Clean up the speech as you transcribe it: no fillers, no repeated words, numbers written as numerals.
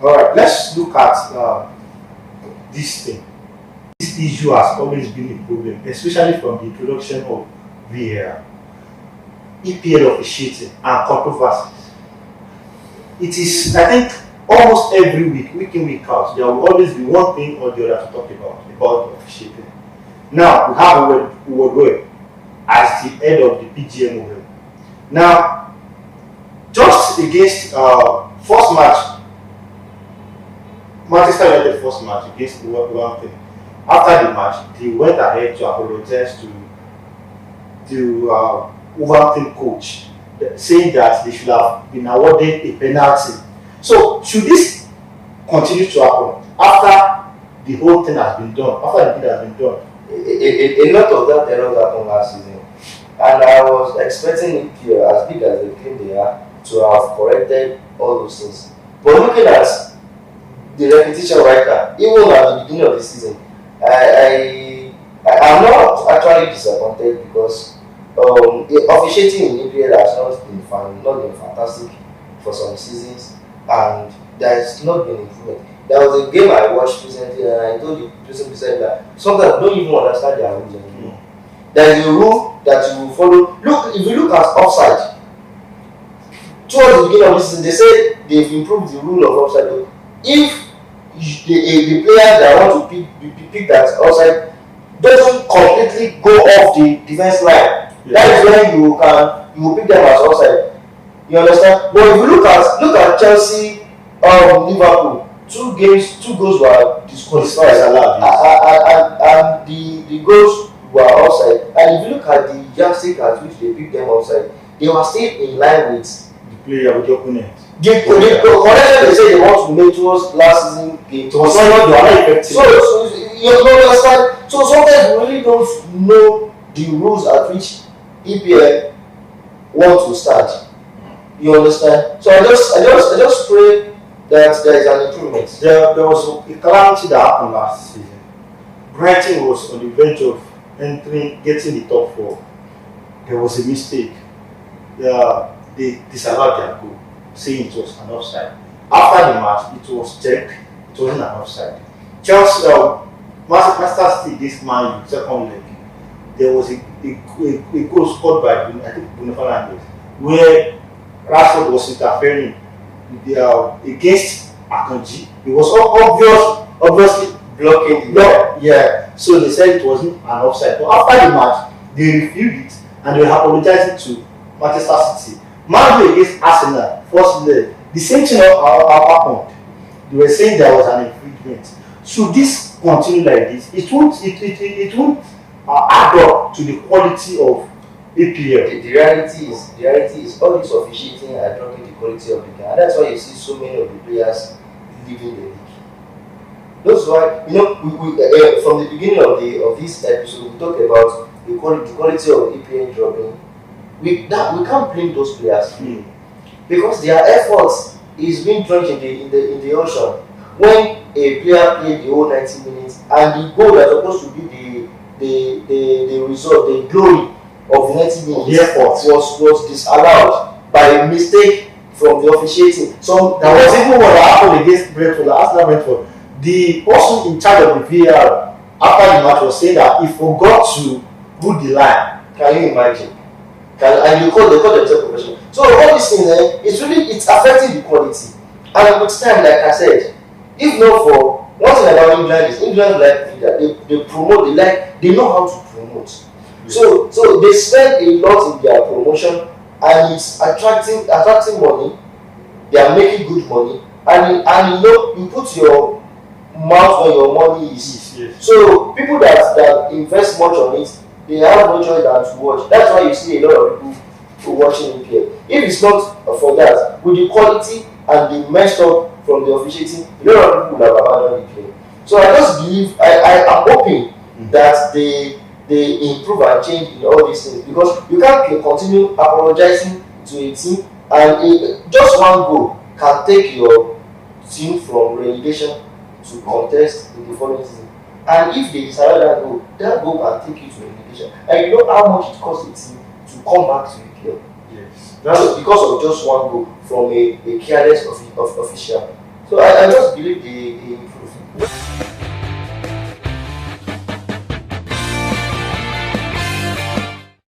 All right, let's look at this thing. This issue has always been a problem, especially from the introduction of VAR, EPL officiating, and controversies. It is, I think, almost every week in, week out, there will always be one thing or the other to talk about officiating. Now, we have Word as the head of the PGM movement. Now, just against first match, Manchester United first match against Wolverhampton. After the match, they went ahead to apologize to Wolverhampton coach, saying that they should have been awarded a penalty. So, should this continue to happen after the whole thing has been done? After the thing has been done, A lot of that errors happened last season, and I was expecting EPL, as big as they claim they are, to have corrected all those things. But looking at the repetition right now, even at the beginning of the season, I'm not actually disappointed because officiating in EPL has not been fantastic for some seasons, and there has not been improvement. There was a game I watched recently, and I told the person beside that sometimes I don't even understand their rules anymore. There is a rule that you will follow. Look, if you look at offside, towards the beginning of this season, they say they've improved the rule of offside. If the player that want to pick that offside doesn't completely go off the defense line, that is when you will pick them as offside. You understand? But if you look at Chelsea, Liverpool, two goals were disqualified, and the goals were offside. And if you look at the yardstick at which they picked them offside, they were still in line with the player with the opponent. The correction they say they want to make towards last season game. It was not effective. So you understand? So sometimes we really don't know the rules at which EPL want to start. You understand? So I just pray that there is an improvement. There was a calamity that happened last season. Brighton was on the verge of getting the top four. There was a mistake. They disallowed their goal, saying it was an offside. After the match, it was checked. It wasn't an offside. Chelsea, Manchester City, this man, second leg, there was a goal scored by I think Bruno Fernandes, where Rashford was interfering against Akanji. It was obviously blocking the ball. Yeah. So they said it wasn't an offside. But after the match, they reviewed it and they were apologizing to Manchester City. Man U against Arsenal, first leg, the same thing happened. They were saying there was an infringement. Should this continue like this, it won't add up to the quality of EPL. The reality is all this officiating are dropping the quality of the game, and that's why you see so many of the players leaving the league. That's why we from the beginning of this episode we talked about the quality of EPL dropping. We can't blame those players because their efforts is being drenched in the ocean. When a player played the whole 90 minutes and the goal that's supposed to be the result, the glory of the 90 minutes was disallowed by mistake from the officiating. So there was even what happened against Brentford, Arsenal Brentford. The person in charge of the VAR after the match was saying that he forgot to put the line. Can you imagine? And they call themselves professional. So all these things, it's affecting the quality. And with time, like I said, if not for one thing about England is England like that they promote, they know how to promote. So they spend a lot in their promotion and it's attracting money. They are making good money, and you put your mouth where your money is. Yes. So people that invest much on it, they have no choice than to watch. That's why you see a lot of people watching EPL. If it's not for that, with the quality and the messed up from the officiating, a lot of people would have abandoned EPL. So I just believe I am hoping that they improve and change in all these things, because you can't continue apologizing to a team and just one goal can take your team from relegation to contest in the following season. And if they disallowed that goal can take you to relegation. And you know how much it costs a team to come back to EPL. Yes. That's because of just one goal from a careless official. So I just believe they improve.